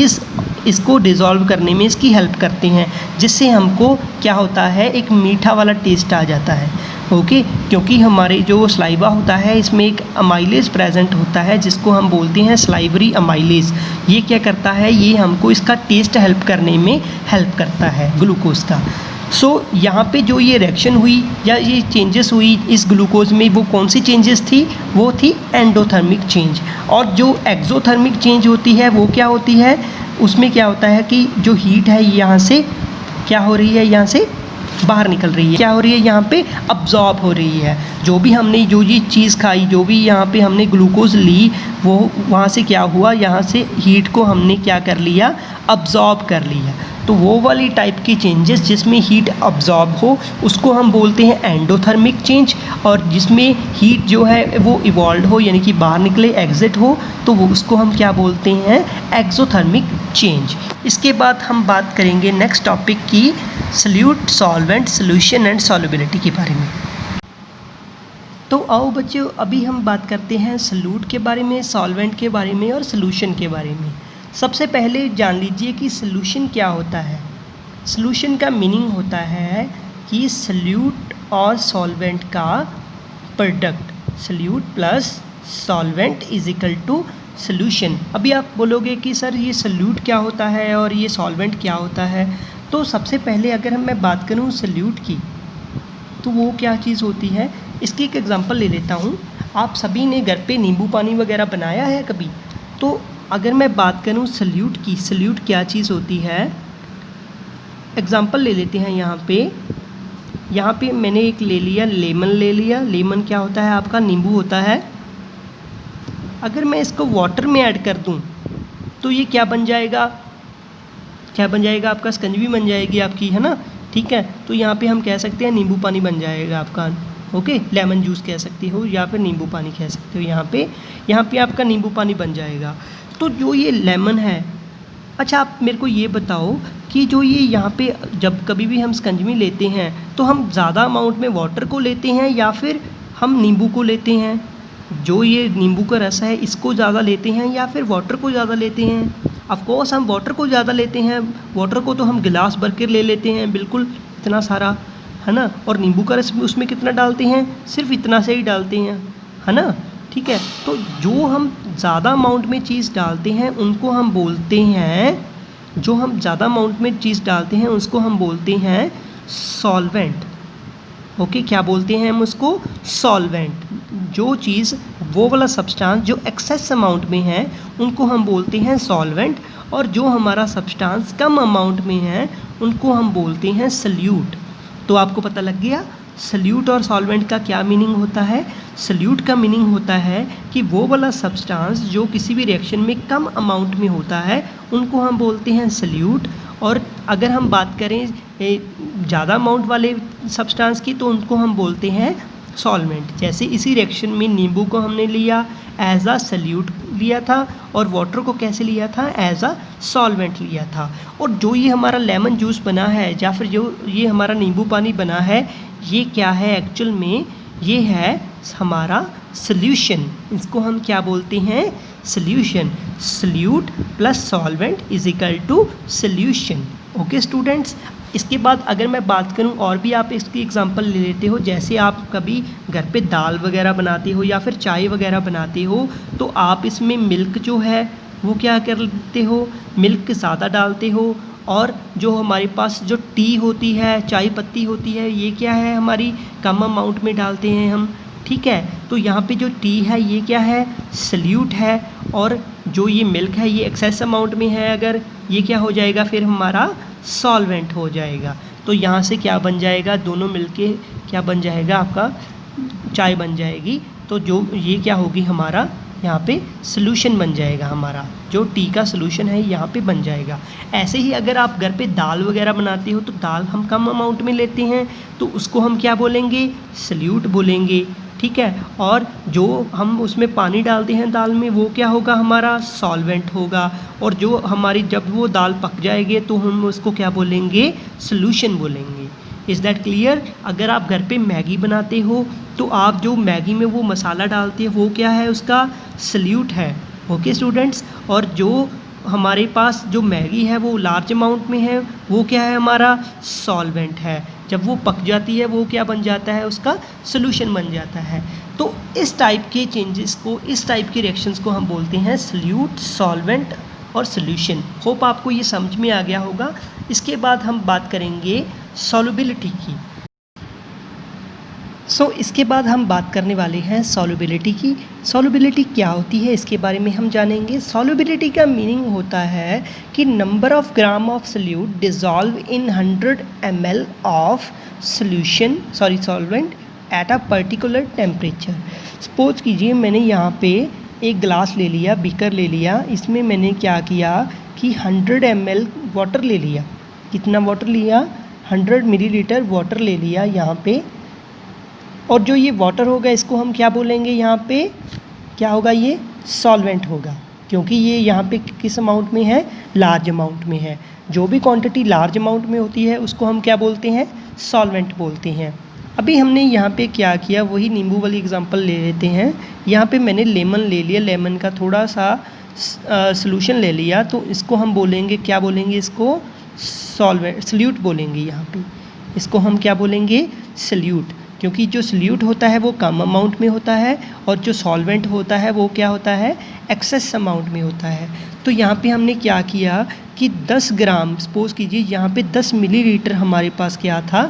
Speaker 1: इसको डिज़ोल्व करने में इसकी हेल्प करते हैं, जिससे हमको क्या होता है, एक मीठा वाला टेस्ट आ जाता है। ओके, क्योंकि हमारे जो सलाइवा होता है, इसमें एक अमाइलेज प्रेजेंट होता है जिसको हम बोलते हैं सलाइवरी अमाइलेज। ये क्या करता है, ये हमको इसका टेस्ट हेल्प करने में हेल्प करता है ग्लूकोज का। सो यहाँ पे जो ये रिएक्शन हुई या ये चेंजेस हुई इस ग्लूकोज में, वो कौन सी चेंजेस थी, वो थी एंडोथर्मिक चेंज। और जो एक्सोथर्मिक चेंज होती है वो क्या होती है, उसमें क्या होता है कि जो हीट है यहाँ से क्या हो रही है, यहाँ से बाहर निकल रही है, क्या हो रही है, यहाँ पे अब्जॉर्ब हो रही है। जो भी हमने जो ये चीज़ खाई, जो भी यहाँ पे हमने ग्लूकोज ली, वो वहाँ से क्या हुआ, यहाँ से हीट को हमने क्या कर लिया, अब्जॉर्ब कर लिया। तो वो वाली टाइप की चेंजेस जिसमें हीट अब्जॉर्ब हो, उसको हम बोलते हैं एंडोथर्मिक चेंज। और जिसमें हीट जो है वो इवॉल्व हो, यानी कि बाहर निकले, एग्जिट हो, तो वो उसको हम क्या बोलते हैं, एक्सोथर्मिक चेंज। इसके बाद हम बात करेंगे नेक्स्ट टॉपिक की, solute, solvent, solution and solubility के बारे में। तो आओ बच्चों, अभी हम बात करते हैं सॉल्यूट के बारे में, सॉल्वेंट के बारे में और सॉल्यूशन के बारे में। सबसे पहले जान लीजिए कि सॉल्यूशन क्या होता है। सॉल्यूशन का मीनिंग होता है कि सॉल्यूट और सॉल्वेंट का product, solute plus solvent is equal to solution. अभी आप बोलोगे कि सर ये सॉल्यूट क्या होता है और ये सॉल्वेंट क्या होता है। तो सबसे पहले अगर मैं बात करूँ सॉल्यूट की, तो वो क्या चीज़ होती है, इसकी एक एग्जांपल ले लेता हूँ। आप सभी ने घर पे नींबू पानी वगैरह बनाया है कभी। तो अगर मैं बात करूँ सॉल्यूट की, सॉल्यूट क्या चीज़ होती है, एग्जांपल ले लेते हैं। यहाँ पे मैंने एक ले लिया, लेमन ले लिया। लेमन क्या होता है, आपका नींबू होता है। अगर मैं इसको वाटर में ऐड कर दूँ तो ये क्या बन जाएगा, क्या बन जाएगा आपका, स्कंजवी बन जाएगी आपकी, है ना। ठीक है, तो यहाँ पे हम कह सकते हैं नींबू पानी बन जाएगा आपका। ओके, लेमन जूस कह सकते हो या फिर नींबू पानी कह सकते हो। यहाँ पे आपका नींबू पानी बन जाएगा। तो जो ये लेमन है, अच्छा आप मेरे को ये बताओ कि जो ये यहाँ पे जब कभी भी हम स्कंजवी लेते हैं तो हम ज़्यादा अमाउंट में वाटर को लेते हैं या फिर हम नींबू को लेते हैं? जो ये नींबू का रस है इसको ज़्यादा लेते हैं या फिर वाटर को ज़्यादा लेते हैं? ऑफ कोर्स हम वाटर को ज़्यादा लेते हैं। वाटर को तो हम गिलास भर के ले लेते हैं, बिल्कुल इतना सारा, है ना। और नींबू का रस उसमें कितना डालते हैं, सिर्फ इतना से ही डालते हैं, है ना। ठीक है, तो जो हम ज़्यादा अमाउंट में चीज़ डालते हैं उनको हम बोलते हैं, जो हम ज़्यादा अमाउंट में चीज़ डालते हैं उसको हम बोलते हैं सॉल्वेंट। ओके, क्या बोलते हैं हम उसको, सॉल्वेंट। जो चीज़, वो वाला सब्सटेंस जो एक्सेस अमाउंट में है उनको हम बोलते हैं सॉल्वेंट, और जो हमारा सब्सटेंस कम अमाउंट में है उनको हम बोलते हैं सल्यूट। तो आपको पता लग गया सल्यूट और सॉल्वेंट का क्या मीनिंग होता है। सल्यूट का मीनिंग होता है कि वो वाला सब्सटेंस जो किसी भी रिएक्शन में कम अमाउंट में होता है उनको हम बोलते हैं सल्यूट, और अगर हम बात करें ज़्यादा अमाउंट वाले सब्सटेंस की तो उनको हम बोलते हैं सॉल्वेंट। जैसे इसी रिएक्शन में नींबू को हमने लिया एज अ सल्यूट लिया था और वाटर को कैसे लिया था, एज अ सॉल्वेंट लिया था। और जो ये हमारा लेमन जूस बना है या फिर जो ये हमारा नींबू पानी बना है, ये क्या है एक्चुअल में, ये है हमारा सल्यूशन। इसको हम क्या बोलते हैं, solution. Solute plus solvent is equal to solution. Okay students, इसके बाद अगर मैं बात करूं और भी आप इसकी एग्जांपल ले लेते हो, जैसे आप कभी घर पे दाल वगैरह बनाते हो या फिर चाय वगैरह बनाते हो तो आप इसमें मिल्क जो है वो क्या करते हो, मिल्क ज़्यादा डालते हो। और जो हमारे पास जो टी होती है, चाय पत्ती होती है, ये क्या है हमारी कम अमाउंट में डालते हैं हम। ठीक है, तो यहाँ पे जो टी है ये क्या है, सल्यूट है, और जो ये मिल्क है ये एक्सेस अमाउंट में है, अगर ये क्या हो जाएगा फिर हमारा सॉल्वेंट हो जाएगा। तो यहाँ से क्या बन जाएगा, दोनों मिलके क्या बन जाएगा, आपका चाय बन जाएगी। तो जो ये क्या होगी हमारा यहाँ पे सॉल्यूशन बन जाएगा, हमारा जो टी का सॉल्यूशन है यहाँ पे बन जाएगा। ऐसे ही अगर आप घर पे दाल वगैरह बनाते हो तो दाल हम कम अमाउंट में लेते हैं तो उसको हम क्या बोलेंगे, सल्यूट बोलेंगे। ठीक है, और जो हम उसमें पानी डालते हैं दाल में वो क्या होगा, हमारा सॉल्वेंट होगा। और जो हमारी जब वो दाल पक जाएगी तो हम उसको क्या बोलेंगे, सॉल्यूशन बोलेंगे। Is that clear. अगर आप घर पे मैगी बनाते हो तो आप जो मैगी में वो मसाला डालते हो वो क्या है, उसका सल्यूट है। ओके स्टूडेंट्स, और जो हमारे पास जो मैगी है वो लार्ज अमाउंट में है वो क्या है, हमारा सॉल्वेंट है। जब वो पक जाती है वो क्या बन जाता है, उसका सॉल्यूशन बन जाता है। तो इस टाइप के चेंजेस को, इस टाइप के रिएक्शंस को हम बोलते हैं सल्यूट, सॉल्वेंट और सॉल्यूशन। होप आपको ये समझ में आ गया होगा। इसके बाद हम बात करेंगे सॉल्युबिलिटी की। इसके बाद हम बात करने वाले हैं सॉल्युबिलिटी की। सॉल्युबिलिटी क्या होती है इसके बारे में हम जानेंगे। सॉल्युबिलिटी का मीनिंग होता है कि number of gram of solute dissolve in 100 ml of solvent at a particular temperature. Suppose कीजिए मैंने यहाँ पे एक ग्लास ले लिया, बीकर ले लिया, इसमें मैंने क्या किया कि 100 ml वाटर ले लिया। कितना वाटर लिया, 100 मिलीलीटर वाटर ले लिया यहाँ पे। और जो ये वाटर होगा इसको हम क्या बोलेंगे, यहाँ पे क्या होगा, ये सॉल्वेंट होगा, क्योंकि ये यहाँ पे किस अमाउंट में है, लार्ज अमाउंट में है। जो भी क्वांटिटी लार्ज अमाउंट में होती है उसको हम क्या बोलते हैं, सॉल्वेंट बोलते हैं। अभी हमने यहाँ पे क्या किया, वही नींबू वाली एग्जांपल ले लेते हैं। यहाँ पे मैंने लेमन ले लिया, लेमन का थोड़ा सा सॉल्यूशन ले लिया, तो इसको हम बोलेंगे, क्या बोलेंगे, इसको सल्यूट बोलेंगे। यहाँ पे इसको हम क्या बोलेंगे, सल्यूट, क्योंकि जो सल्यूट होता है वो कम अमाउंट में होता है और जो सॉल्वेंट होता है वो क्या होता है, एक्सेस अमाउंट में होता है। तो यहाँ पे हमने क्या किया कि 10 ग्राम, सपोज कीजिए यहाँ पे 10 मिलीलीटर हमारे पास क्या था,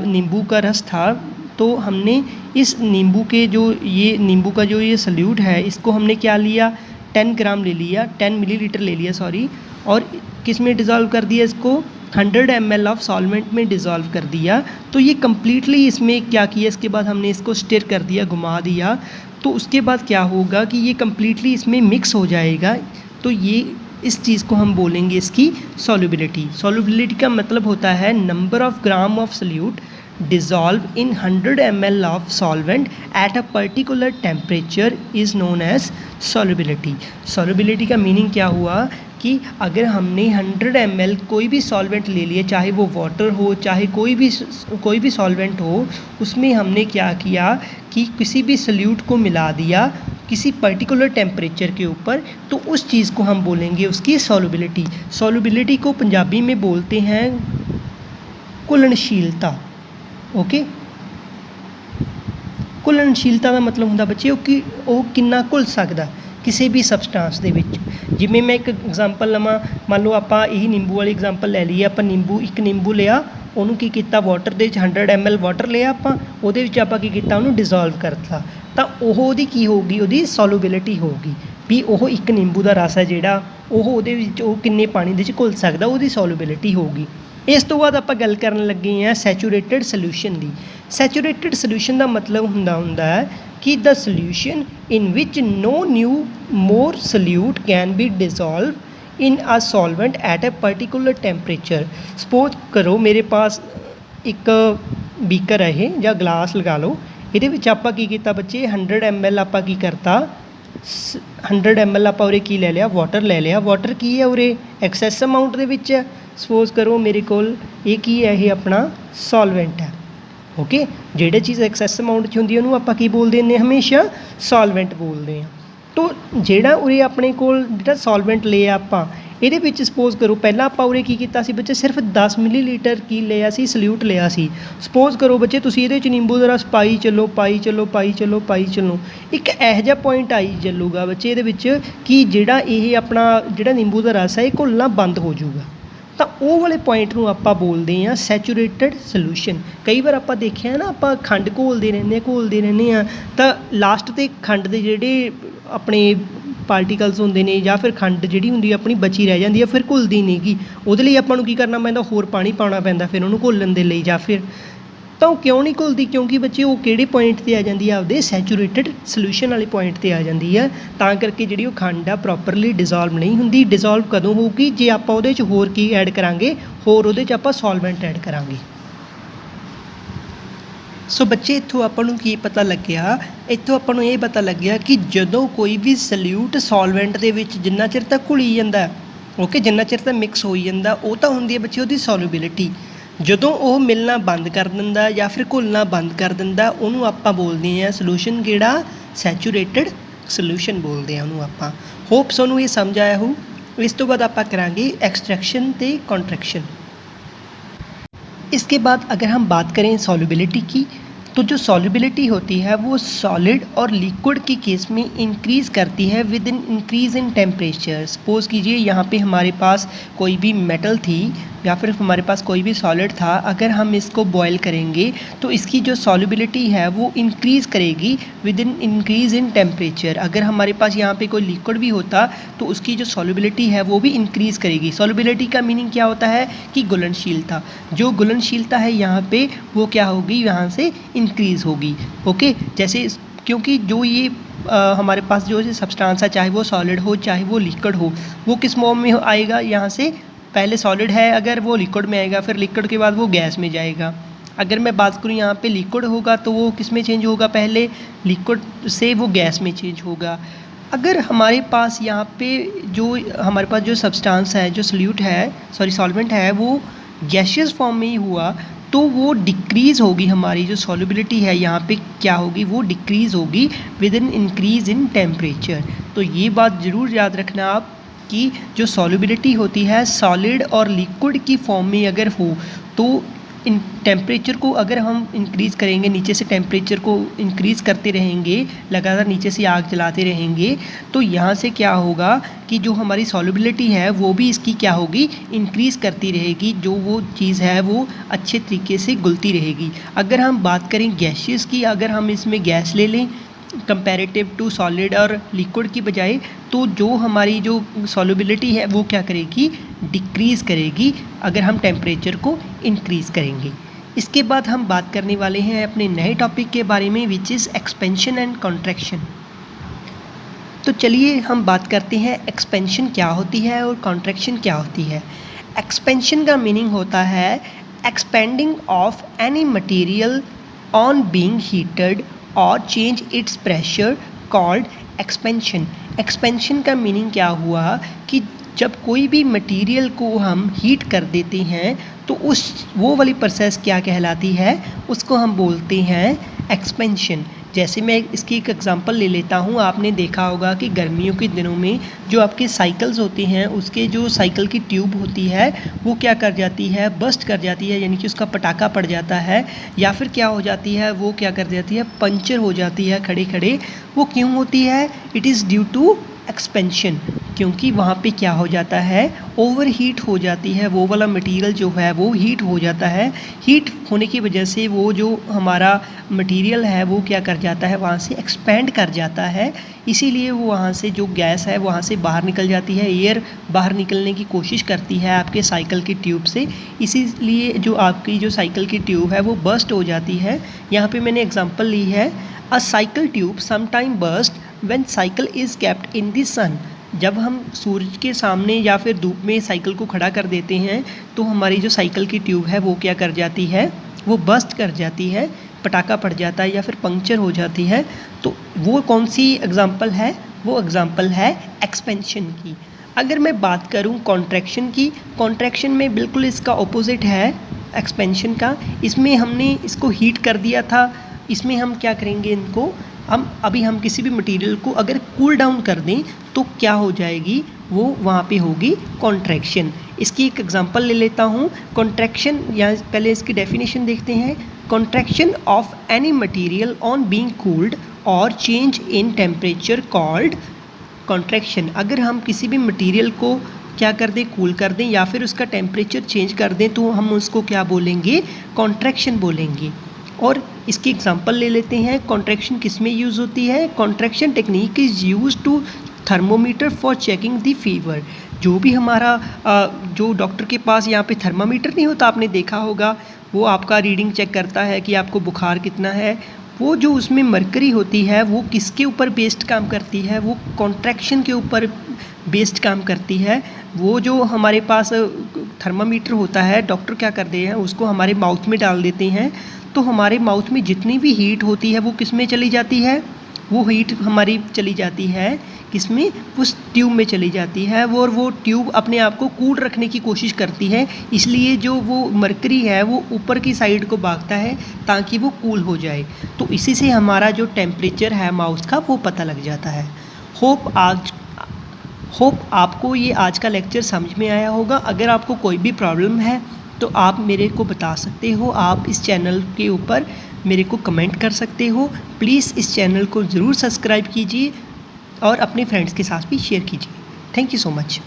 Speaker 1: नींबू का रस था। तो हमने इस नींबू के जो ये नींबू का जो ये सल्यूट है इसको हमने क्या लिया, 10 ग्राम ले लिया, 10 मिलीलीटर ले लिया सॉरी, और किस में डिज़ोल्व कर दिया, इसको 100 ml ऑफ सॉल्वेंट में डिज़ोल्व कर दिया। तो ये कम्प्लीटली इसमें क्या किया, इसके बाद हमने इसको स्टिर कर दिया, घुमा दिया। तो उसके बाद क्या होगा कि ये कम्प्लीटली इसमें मिक्स हो जाएगा। तो ये इस चीज़ को हम बोलेंगे इसकी सॉल्युबिलिटी। सॉल्युबिलिटी का मतलब होता है number of gram of solute dissolve in 100 ml of solvent at a particular temperature is known as solubility। solubility का मीनिंग क्या हुआ कि अगर हमने 100 ml कोई भी सॉल्वेंट ले लिया, चाहे वो वाटर हो चाहे कोई भी सॉल्वेंट हो, उसमें हमने क्या किया कि किसी भी सल्यूट को मिला दिया किसी पर्टिकुलर टेम्परेचर के ऊपर, तो उस चीज़ को हम बोलेंगे उसकी सॉल्युबिलिटी। सॉल्युबिलिटी को पंजाबी में बोलते हैं घुलनशीलता। ओके, घुलनशीलता का मतलब होंगे बच्चे कि वो कितना घुल सकता किसी भी सबसटांस दे विच। जिवें मैं एक एग्जाम्पल लवां, मान लो आप यही नींबू वाली एग्जाम्पल लै लीए, आप एक नींबू लिया, उन्होंने की किया वाटर दे 100 ml वाटर लिया, आप की किया उन्होंने डिजोल्व करता, तो वह की होगी वो सॉल्युबिलिटी होगी भी वो एक नींबू का रस है जोड़ा वो किन्ने पानी दे घुल सकता, वो सॉल्युबिलिटी होगी। इस तो बाद आप गल करन लगे हैं सैचुरेटेड सल्यूशन की। सैचुरेटेड सल्यूशन का मतलब हुंदा है कि the solution in which no new more solute can be dissolve in a solvent at a particular temperature. Suppose करो मेरे पास एक बीकर है ये या गिलास लगा लो, ये आप बच्चे 100 ml आप की करता 100 ml आप उरे की ले लिया वाटर ले लिया, वाटर की है उरे एक्सैस अमाउंट दे विच है। सपोज करो मेरे को ये की है ये अपना सॉल्वेंट है। ओके, जिहड़ी चीज़ एक्सैस अमाउंट च होंदी उहनूं आपां की बोलदे ने हमेशा सॉल्वेंट बोलते हैं। तो जिहड़ा उरे अपने कोल जिहड़ा सॉल्वेंट लिया आपां ਇਹਦੇ ਵਿੱਚ ਸਪੋਜ਼ ਕਰੋ ਪਹਿਲਾਂ ਆਪਾਂ ਉਰੇ ਕੀ ਕੀਤਾ ਸੀ ਬੱਚੇ, ਸਿਰਫ 10 ਮਿਲੀਲੀਟਰ ਕੀ ਲਿਆ ਸੀ ਸਲਿਊਟ ਲਿਆ ਸੀ। ਸਪੋਜ਼ ਕਰੋ ਬੱਚੇ ਤੁਸੀਂ ਇਹਦੇ ਵਿੱਚ ਨਿੰਬੂ ਦਾ ਰਸ ਪਾਈ ਚੱਲੋ ਇੱਕ ਇਹੋ ਜਿਹਾ ਪੁਆਇੰਟ ਆਈ ਚੱਲੂਗਾ ਬੱਚੇ ਇਹਦੇ ਵਿੱਚ ਕਿ ਜਿਹੜਾ ਇਹ ਆਪਣਾ ਜਿਹੜਾ ਨਿੰਬੂ ਦਾ ਰਸ ਹੈ ਇਹ ਘੁਲਣਾ ਬੰਦ ਹੋ ਜਾਊਗਾ, ਤਾਂ ਉਹ ਵਾਲੇ ਪੁਆਇੰਟ ਨੂੰ ਆਪਾਂ ਬੋਲਦੇ ਹਾਂ ਸੈਚੂਰੇਟਡ ਸੋਲੂਸ਼ਨ। ਕਈ ਵਾਰ ਆਪਾਂ ਦੇਖਿਆ ਨਾ ਆਪਾਂ ਖੰਡ ਘੋਲਦੇ ਰਹਿੰਦੇ ਹਾਂ ਤਾਂ ਲਾਸਟ 'ਤੇ ਖੰਡ ਦੇ ਜਿਹੜੇ ਆਪਣੇ ਪਾਰਟੀਕਲਸ ਹੁੰਦੇ ਨੇ ਜਾਂ ਫਿਰ ਖੰਡ ਜਿਹੜੀ ਹੁੰਦੀ ਆਪਣੀ ਬਚੀ ਰਹਿ ਜਾਂਦੀ ਹੈ, ਫਿਰ ਘੁਲਦੀ ਨਹੀਂ ਗੀ, ਉਹਦੇ ਲਈ ਆਪਾਂ ਨੂੰ ਕੀ ਕਰਨਾ ਪੈਂਦਾ, ਹੋਰ ਪਾਣੀ ਪਾਉਣਾ ਪੈਂਦਾ ਫਿਰ ਉਹਨੂੰ ਘੁੱਲਣ ਦੇ ਲਈ। ਜਾਂ ਫਿਰ ਤਾਂ ਉਹ ਕਿਉਂ ਨਹੀਂ ਘੁਲਦੀ, ਕਿਉਂਕਿ ਬੱਚੇ ਉਹ ਕਿਹੜੇ ਪੁਆਇੰਟ 'ਤੇ ਆ ਜਾਂਦੀ ਆ, ਆਪਦੇ ਸੈਚੂਰੇਟਡ ਸੋਲੂਸ਼ਨ ਵਾਲੇ ਪੁਆਇੰਟ 'ਤੇ ਆ ਜਾਂਦੀ ਆ, ਤਾਂ ਕਰਕੇ ਜਿਹੜੀ ਉਹ ਖੰਡ ਆ ਪ੍ਰੋਪਰਲੀ ਡਿਜ਼ੋਲਵ ਨਹੀਂ ਹੁੰਦੀ। ਡਿਜ਼ੋਲਵ ਕਦੋਂ ਹੋਊਗੀ, ਜੇ ਆਪਾਂ ਉਹਦੇ 'ਚ ਹੋਰ ਕੀ ਐਡ ਕਰਾਂਗੇ, ਹੋਰ ਉਹਦੇ 'ਚ ਆਪਾਂ ਸੋਲਵੈਂਟ ਐਡ ਕਰਾਂਗੇ। ਸੋ ਬੱਚੇ ਇੱਥੋਂ ਆਪਾਂ ਨੂੰ ਕੀ ਪਤਾ ਲੱਗਿਆ, ਇੱਥੋਂ ਆਪਾਂ ਨੂੰ ਇਹ ਪਤਾ ਲੱਗਿਆ ਕਿ ਜਦੋਂ ਕੋਈ ਵੀ ਸਲਿਊਟ ਸੋਲਵੈਂਟ ਦੇ ਵਿੱਚ ਜਿੰਨਾ ਚਿਰ ਤੱਕ ਘੁਲੀ ਜਾਂਦਾ, ਓਕੇ, ਜਿੰਨਾ ਚਿਰ ਤੱਕ ਮਿਕਸ ਹੋਈ ਜਾਂਦਾ, ਉਹ ਤਾਂ ਹੁੰਦੀ ਹੈ ਬੱਚੇ ਉਹਦੀ ਸੋਲੂਬਿਲਿਟੀ। ਜਦੋਂ ਉਹ ਮਿਲਣਾ ਬੰਦ ਕਰ ਦਿੰਦਾ ਜਾਂ ਫਿਰ ਘੁਲਣਾ ਬੰਦ ਕਰ ਦਿੰਦਾ, ਉਹਨੂੰ ਆਪਾਂ ਬੋਲਦੇ ਹਾਂ ਸੋਲੂਸ਼ਨ ਕਿਹੜਾ, ਸੈਚੂਰੇਟਡ ਸੋਲੂਸ਼ਨ ਬੋਲਦੇ ਹਾਂ ਉਹਨੂੰ ਆਪਾਂ। ਹੋਪ ਤੁਹਾਨੂੰ ਇਹ ਸਮਝ ਆਇਆ ਹੋ। ਇਸ ਤੋਂ ਬਾਅਦ ਆਪਾਂ करांगे एक्सट्रैक्शन ਤੇ कॉन्ट्रैक्शन। इसके बाद अगर हम बात करें सॉल्युबिलिटी की, तो जो सॉल्युबिलिटी होती है वो सॉलिड और लिक्विड के केस में इंक्रीज़ करती है with in increase in temperature. Suppose कीजिए यहाँ पे हमारे पास कोई भी मेटल थी या फिर हमारे पास कोई भी सॉलिड था, अगर हम इसको बॉयल करेंगे तो इसकी जो सॉल्युबिलिटी है वो इंक्रीज़ करेगी with in increase in temperature. अगर हमारे पास यहाँ पे कोई लिक्विड भी होता तो उसकी जो सॉल्युबिलिटी है वो भी इंक्रीज़ करेगी। सॉल्युबिलिटी का मीनिंग क्या होता है कि घुलनशीलता, जो घुलनशीलता है यहाँ पे वो क्या होगी, यहाँ से इंक्रीज़ होगी। ओके, जैसे क्योंकि जो ये हमारे पास जो सब्सटेंस है, चाहे वो सॉलिड हो चाहे वो लिक्विड हो, वो किस फॉर्म में आएगा, यहाँ से पहले सॉलिड है अगर वो लिक्विड में आएगा, फिर लिक्विड के बाद वो गैस में जाएगा। अगर मैं बात करूँ यहाँ पे लिक्विड होगा तो वो किस में चेंज होगा, पहले लिक्विड से वो गैस में चेंज होगा। अगर हमारे पास यहाँ पे जो हमारे पास जो सब्सटेंस है, जो सल्यूट है, सॉरी सॉल्वेंट है, वो गैसियस फॉर्म में ही हुआ तो वो डिक्रीज़ होगी, हमारी जो सॉल्युबिलिटी है यहाँ पे क्या होगी, वो डिक्रीज़ होगी with in increase in temperature. तो ये बात ज़रूर याद रखना आप कि जो सॉल्युबिलिटी होती है सॉलिड और लिक्विड की फॉर्म में अगर हो तो इन टेम्परेचर को अगर हम इंक्रीज़ करेंगे, नीचे से टेम्परेचर को इंक्रीज़ करते रहेंगे, लगातार नीचे से आग जलाते रहेंगे, तो यहाँ से क्या होगा कि जो हमारी सॉल्युबिलिटी है वो भी इसकी क्या होगी, इंक्रीज़ करती रहेगी, जो वो चीज़ है वो अच्छे तरीके से घुलती रहेगी। अगर हम बात करें गैसेस की, अगर हम इसमें गैस ले लें कंपैरेटिव टू सॉलिड और लिक्विड की बजाय, तो जो हमारी जो सॉल्युबिलिटी है वो क्या करेगी, डिक्रीज़ करेगी अगर हम टेम्परेचर को इंक्रीज़ करेंगे। इसके बाद हम बात करने वाले हैं अपने नए टॉपिक के बारे में, which is expansion and contraction. तो चलिए हम बात करते हैं एक्सपेंशन क्या होती है और कॉन्ट्रैक्शन क्या होती है। एक्सपेंशन का मीनिंग होता है expanding of any material on being heated और change its pressure called expansion. Expansion का मीनिंग क्या हुआ कि जब कोई भी मटेरियल को हम हीट कर देते हैं तो वो वाली प्रोसेस क्या कहलाती है, उसको हम बोलते हैं एक्सपेंशन। जैसे मैं इसकी एक एग्जांपल ले लेता हूँ। आपने देखा होगा कि गर्मियों के दिनों में जो आपके साइकिल्स होते हैं उसके जो साइकिल की ट्यूब होती है वो क्या कर जाती है, बस्ट कर जाती है, यानी कि उसका पटाखा पड़ जाता है, या फिर क्या हो जाती है, वो क्या कर जाती है, पंचर हो जाती है खड़े खड़े। वो क्यों होती है? It is due to expansion, क्योंकि वहाँ पे क्या हो जाता है, ओवर हीट हो जाती है, वो वाला मटेरियल जो है वो हीट हो जाता है। हीट होने की वजह से वो जो हमारा मटेरियल है वो क्या कर जाता है, वहाँ से एक्सपेंड कर जाता है। इसीलिए वो वहाँ से जो गैस है वहाँ से बाहर निकल जाती है, एयर बाहर निकलने की कोशिश करती है आपके साइकिल की ट्यूब से। इसीलिए जो आपकी जो साइकिल की ट्यूब है वो बस्ट हो जाती है। यहाँ पे मैंने एग्जांपल ली है, a cycle tube sometime bust when cycle is kept in the sun. जब हम सूरज के सामने या फिर धूप में साइकिल को खड़ा कर देते हैं तो हमारी जो साइकिल की ट्यूब है वो क्या कर जाती है, वो बस्ट कर जाती है, पटाखा पड़ जाता है या फिर पंक्चर हो जाती है। तो वो कौन सी एग्जांपल है? वो एग्जांपल है एक्सपेंशन की। अगर मैं बात करूं कॉन्ट्रैक्शन की, कॉन्ट्रैक्शन में बिल्कुल इसका ऑपोजिट है एक्सपेंशन का। इसमें हमने इसको हीट कर दिया था, इसमें हम क्या करेंगे, इनको हम किसी भी मटेरियल को अगर कूल डाउन कर दें तो क्या हो जाएगी, वो वहाँ पे होगी कॉन्ट्रैक्शन। इसकी एक एग्जांपल ले लेता हूँ। कॉन्ट्रैक्शन, या पहले इसकी डेफिनेशन देखते हैं। Contraction of any material on being cooled और change in temperature called contraction. अगर हम किसी भी मटेरियल को क्या कर दें, कूल कर दें या फिर उसका टेम्परेचर चेंज कर दें तो हम उसको क्या बोलेंगे, कॉन्ट्रैक्शन बोलेंगे। और इसकी एग्जांपल ले लेते हैं। कॉन्ट्रैक्शन किस में यूज़ होती है? Contraction technique is use to thermometer for checking the fever. जो भी हमारा जो डॉक्टर के पास यहाँ पे थर्मामीटर नहीं होता, आपने देखा होगा, वो आपका रीडिंग चेक करता है कि आपको बुखार कितना है। वो जो उसमें मरकरी होती है वो किसके ऊपर बेस्ड काम करती है, वो कॉन्ट्रैक्शन के ऊपर बेस्ड काम करती है। वो जो हमारे पास थर्मामीटर होता है, डॉक्टर क्या करते हैं, उसको हमारे माउथ में डाल देते हैं, तो हमारे माउथ में जितनी भी हीट होती है वो किस में चली जाती है, वो हीट हमारी चली जाती है किसमें, उस ट्यूब में चली जाती है। वो ट्यूब अपने आप को कूल रखने की कोशिश करती है, इसलिए जो वो मरकरी है वो ऊपर की साइड को भागता है ताकि वो कूल हो जाए। तो इसी से हमारा जो टेम्परेचर है माउथ का वो पता लग जाता है। होप आपको ये आज का लेक्चर समझ में आया होगा। अगर आपको कोई भी प्रॉब्लम है तो आप मेरे को बता सकते हो, आप इस चैनल के ऊपर मेरे को कमेंट कर सकते हो। प्लीज़ इस चैनल को ज़रूर सब्सक्राइब कीजिए और अपने फ्रेंड्स के साथ भी शेयर कीजिए। Thank you so much.